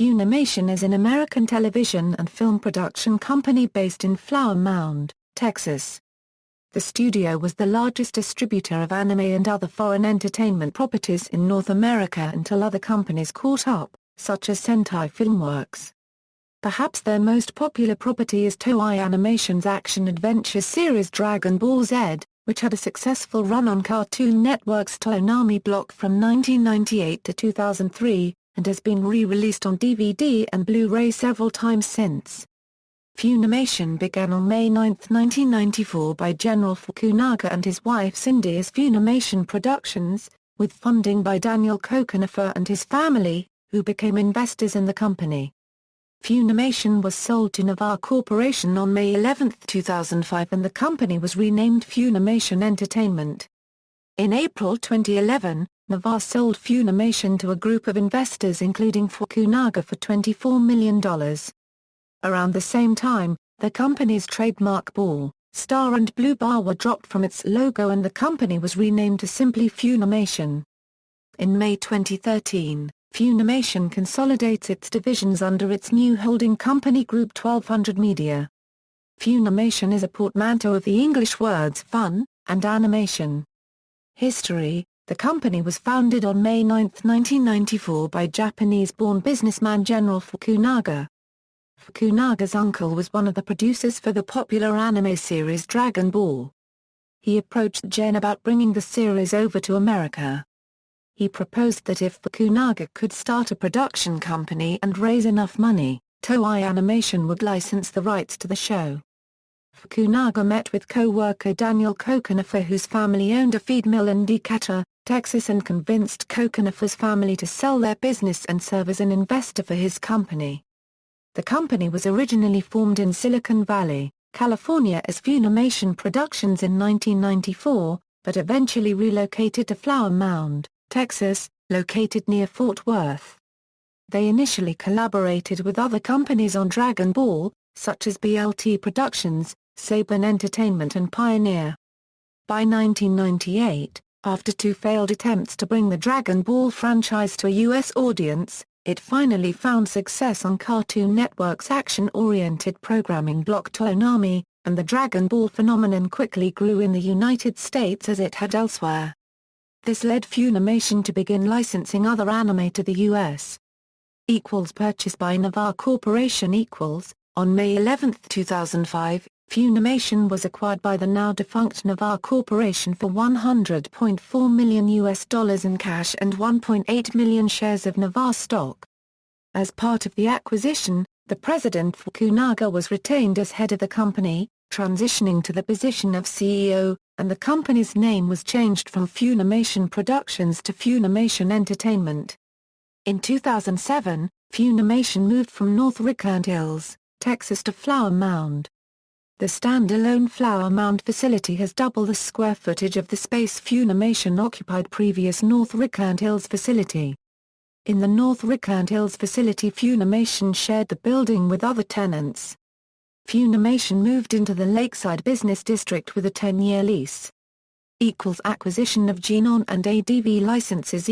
Funimation is an American television and film production company based in Flower Mound, Texas. The studio was the largest distributor of anime and other foreign entertainment properties in North America until other companies caught up, such as Sentai Filmworks. Perhaps their most popular property is Toei Animation's action-adventure series Dragon Ball Z, which had a successful run on Cartoon Network's Toonami block from 1998 to 2003, and has been re-released on DVD and Blu-ray several times since. Funimation began on May 9, 1994 by Gen Fukunaga and his wife Cindy as Funimation Productions, with funding by Daniel Cocanougher and his family, who became investors in the company. Funimation was sold to Navarre Corporation on May 11, 2005 and the company was renamed Funimation Entertainment. In April 2011, Navarre sold Funimation to a group of investors including Fukunaga for $24 million. Around the same time, the company's trademark ball, star and blue bar were dropped from its logo and the company was renamed to simply Funimation. In May 2013, Funimation consolidates its divisions under its new holding company Group 1200 Media. Funimation is a portmanteau of the English words fun and animation. History: the company was founded on May 9, 1994 by Japanese-born businessman Gen Fukunaga. Fukunaga's uncle was one of the producers for the popular anime series Dragon Ball. He approached Gen about bringing the series over to America. He proposed that if Fukunaga could start a production company and raise enough money, Toei Animation would license the rights to the show. Fukunaga met with co-worker Daniel Cocanougher whose family owned a feed mill in Decatur, Texas and convinced Cocanougher's family to sell their business and serve as an investor for his company. The company was originally formed in Silicon Valley, California as Funimation Productions in 1994, but eventually relocated to Flower Mound, Texas, located near Fort Worth. They initially collaborated with other companies on Dragon Ball, such as BLT Productions, Saban Entertainment and Pioneer. By 1998, after two failed attempts to bring the Dragon Ball franchise to a U.S. audience, it finally found success on Cartoon Network's action-oriented programming block Toonami, and the Dragon Ball phenomenon quickly grew in the United States as it had elsewhere. This led Funimation to begin licensing other anime to the U.S. Purchase by Navarre Corporation. On May 11, 2005, Funimation was acquired by the now-defunct Navarre Corporation for $100.4 million in cash and 1.8 million shares of Navarre stock. As part of the acquisition, the president Fukunaga was retained as head of the company, transitioning to the position of CEO, and the company's name was changed from Funimation Productions to Funimation Entertainment. In 2007, Funimation moved from North Richland Hills, Texas to Flower Mound. The standalone Flower Mound facility has double the square footage of the space Funimation occupied previous North Richland Hills facility. In the North Richland Hills facility Funimation shared the building with other tenants. Funimation moved into the Lakeside Business District with a 10-year lease. Acquisition of Genon and ADV licenses.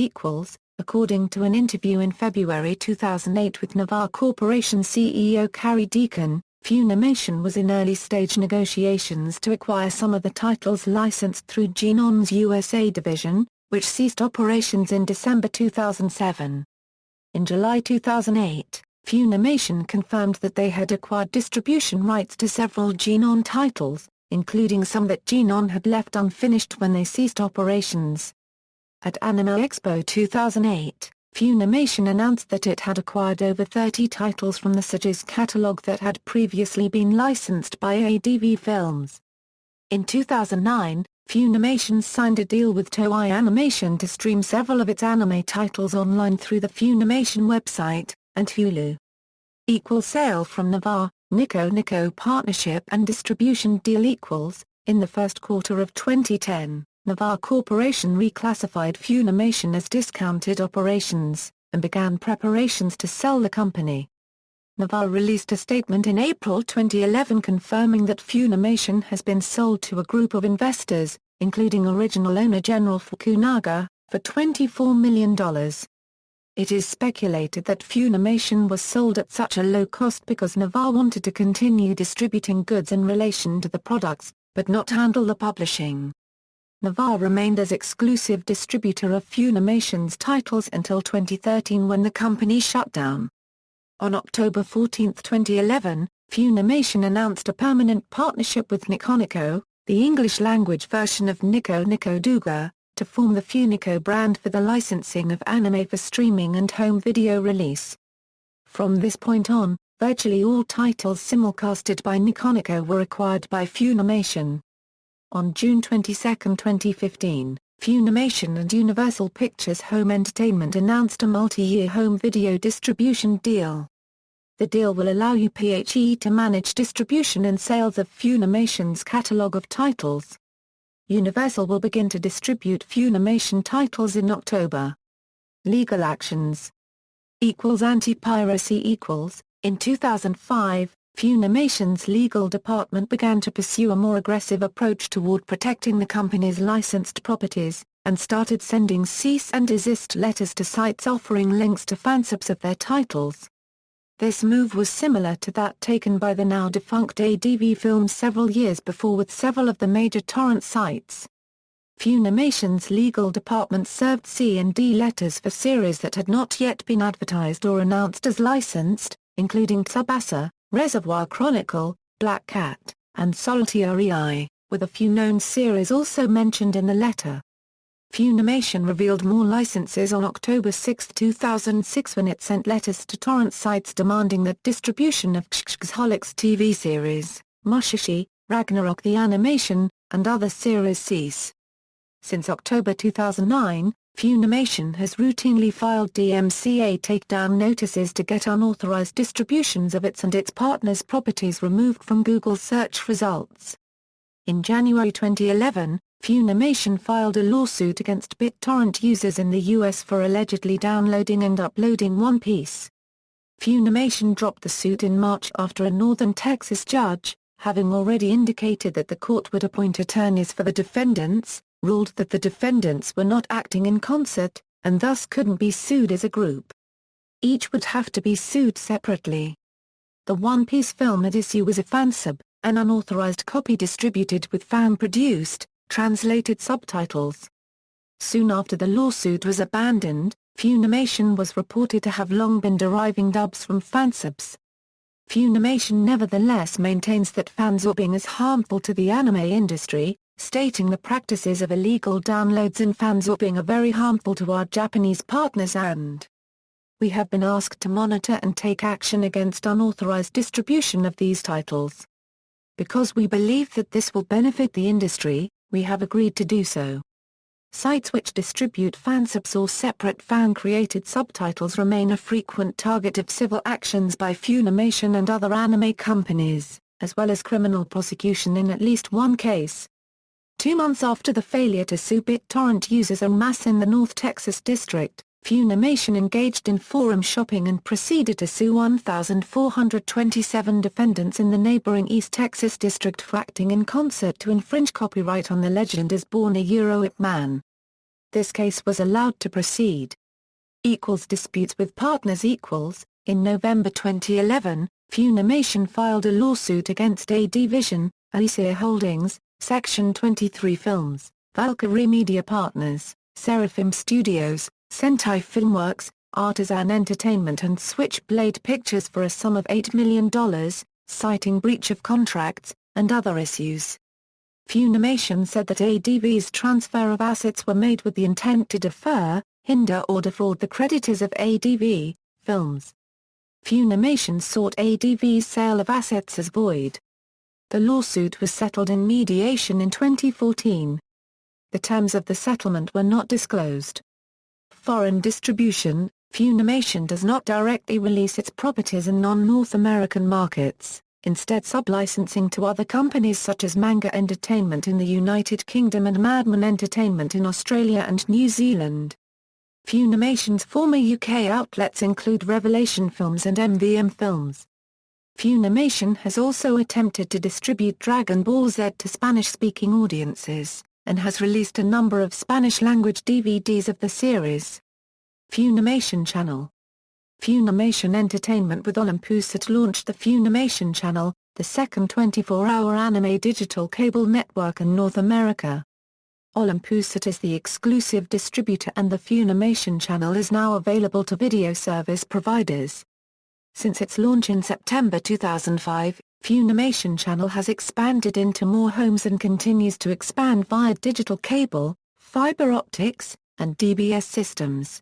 According to an interview in February 2008 with Navarre Corporation CEO Carrie Deacon, Funimation was in early-stage negotiations to acquire some of the titles licensed through Genon's USA division, which ceased operations in December 2007. In July 2008, Funimation confirmed that they had acquired distribution rights to several Genon titles, including some that Genon had left unfinished when they ceased operations. At Anime Expo 2008, Funimation announced that it had acquired over 30 titles from the Sages catalog that had previously been licensed by ADV Films. In 2009, Funimation signed a deal with Toei Animation to stream several of its anime titles online through the Funimation website, and Hulu. Sale from Navarre, Nico partnership and distribution deal. In the first quarter of 2010. Navarre Corporation reclassified Funimation as discounted operations, and began preparations to sell the company. Navarre released a statement in April 2011 confirming that Funimation has been sold to a group of investors, including original owner Gen Fukunaga, for $24 million. It is speculated that Funimation was sold at such a low cost because Navarre wanted to continue distributing goods in relation to the products, but not handle the publishing. Navarre remained as exclusive distributor of Funimation's titles until 2013 when the company shut down. On October 14, 2011, Funimation announced a permanent partnership with Nikoniko, the English-language version of Nico Nico Douga, to form the Funico brand for the licensing of anime for streaming and home video release. From this point on, virtually all titles simulcasted by Nikoniko were acquired by Funimation. On June 22, 2015, Funimation and Universal Pictures Home Entertainment announced a multi-year home video distribution deal. The deal will allow UPHE to manage distribution and sales of Funimation's catalog of titles. Universal will begin to distribute Funimation titles in October. Legal actions. Anti-piracy. In 2005, Funimation's legal department began to pursue a more aggressive approach toward protecting the company's licensed properties, and started sending cease and desist letters to sites offering links to fansubs of their titles. This move was similar to that taken by the now-defunct ADV Films several years before with several of the major torrent sites. Funimation's legal department served C&D letters for series that had not yet been advertised or announced as licensed, including Tsubasa, Reservoir Chronicle, Black Cat, and Solitaire Eye, with a few known series also mentioned in the letter. Funimation revealed more licenses on October 6, 2006 when it sent letters to torrent sites demanding that distribution of Xxxholic's TV series, Mushishi, Ragnarok the Animation, and other series cease. Since October 2009, Funimation has routinely filed DMCA takedown notices to get unauthorized distributions of its and its partners' properties removed from Google search results. In January 2011, Funimation filed a lawsuit against BitTorrent users in the US for allegedly downloading and uploading One Piece. Funimation dropped the suit in March after a Northern Texas judge, having already indicated that the court would appoint attorneys for the defendants, ruled that the defendants were not acting in concert, and thus couldn't be sued as a group. Each would have to be sued separately. The One Piece film at issue was a fansub, an unauthorized copy distributed with fan-produced, translated subtitles. Soon after the lawsuit was abandoned, Funimation was reported to have long been deriving dubs from fansubs. Funimation nevertheless maintains that fansubbing is harmful to the anime industry, stating the practices of illegal downloads and fansubbing are very harmful to our Japanese partners and we have been asked to monitor and take action against unauthorized distribution of these titles. Because we believe that this will benefit the industry, we have agreed to do so. Sites which distribute fansubs or separate fan-created subtitles remain a frequent target of civil actions by Funimation and other anime companies, as well as criminal prosecution in at least one case. 2 months after the failure to sue BitTorrent users en masse in the North Texas district, Funimation engaged in forum shopping and proceeded to sue 1,427 defendants in the neighboring East Texas district for acting in concert to infringe copyright on The Legend is Born Ip Man. This case was allowed to proceed. Disputes with partners. In November 2011, Funimation filed a lawsuit against A-Division, Aesir Holdings, Section 23 Films, Valkyrie Media Partners, Seraphim Studios, Sentai Filmworks, Artisan Entertainment and Switchblade Pictures for a sum of $8 million, citing breach of contracts, and other issues. Funimation said that ADV's transfer of assets were made with the intent to defer, hinder or defraud the creditors of ADV Films. Funimation sought ADV's sale of assets as void. The lawsuit was settled in mediation in 2014. The terms of the settlement were not disclosed. Foreign distribution. Funimation does not directly release its properties in non-North American markets, instead sublicensing to other companies such as Manga Entertainment in the United Kingdom and Madman Entertainment in Australia and New Zealand. Funimation's former UK outlets include Revelation Films and MVM Films. Funimation has also attempted to distribute Dragon Ball Z to Spanish-speaking audiences, and has released a number of Spanish-language DVDs of the series. Funimation Channel. Funimation Entertainment with Olympus had launched the Funimation Channel, the second 24-hour anime digital cable network in North America. Olympus is the exclusive distributor and the Funimation Channel is now available to video service providers. Since its launch in September 2005, Funimation Channel has expanded into more homes and continues to expand via digital cable, fiber optics, and DBS systems.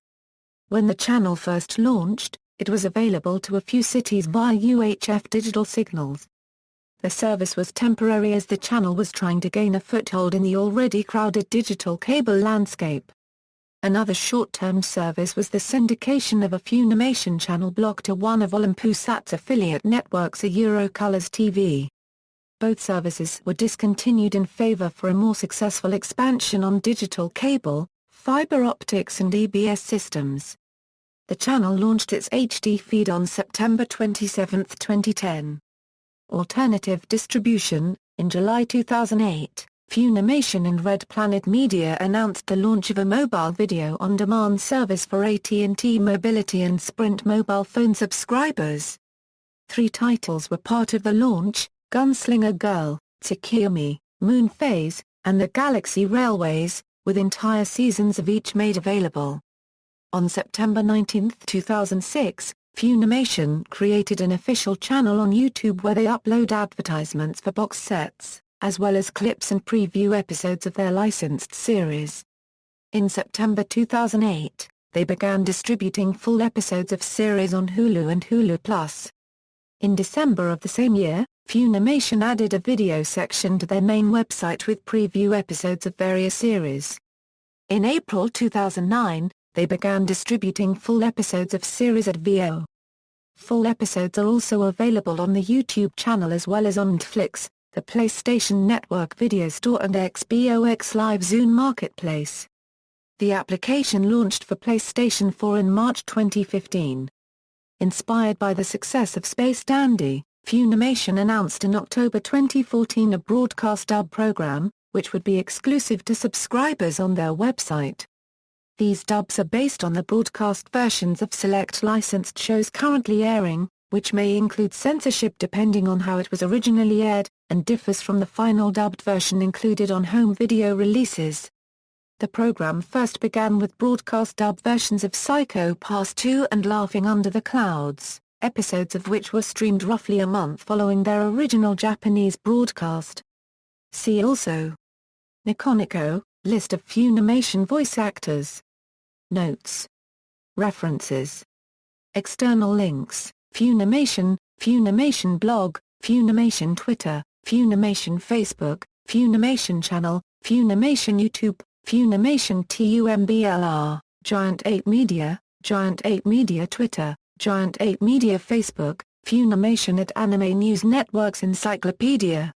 When the channel first launched, it was available to a few cities via UHF digital signals. The service was temporary as the channel was trying to gain a foothold in the already crowded digital cable landscape. Another short-term service was the syndication of a Funimation Channel block to one of Olympus's affiliate networks, Eurocolors TV. Both services were discontinued in favor for a more successful expansion on digital cable, fiber optics and DBS systems. The channel launched its HD feed on September 27, 2010. Alternative distribution. In July 2008, Funimation and Red Planet Media announced the launch of a mobile video on-demand service for AT&T Mobility and Sprint mobile phone subscribers. 3 titles were part of the launch: Gunslinger Girl, Tsukuyomi, Moon Phase, and The Galaxy Railways, with entire seasons of each made available. On September 19, 2006, Funimation created an official channel on YouTube where they upload advertisements for box sets, as well as clips and preview episodes of their licensed series. In September 2008, they began distributing full episodes of series on Hulu and Hulu Plus. In December of the same year, Funimation added a video section to their main website with preview episodes of various series. In April 2009, they began distributing full episodes of series at VO. Full episodes are also available on the YouTube channel as well as on Netflix, the PlayStation Network Video Store and Xbox Live Zune Marketplace. The application launched for PlayStation 4 in March 2015. Inspired by the success of Space Dandy, Funimation announced in October 2014 a broadcast dub program, which would be exclusive to subscribers on their website. These dubs are based on the broadcast versions of select licensed shows currently airing, which may include censorship depending on how it was originally aired, and differs from the final dubbed version included on home video releases. The program first began with broadcast dub versions of Psycho Pass 2 and Laughing Under the Clouds, episodes of which were streamed roughly a month following their original Japanese broadcast. See also: Nikoniko, list of Funimation voice actors. Notes. References. External links: Funimation, Funimation blog, Funimation Twitter, Funimation Facebook, Funimation Channel, Funimation YouTube, Funimation TUMBLR, Giant Ape Media, Giant Ape Media Twitter, Giant Ape Media Facebook, Funimation at Anime News Network's Encyclopedia.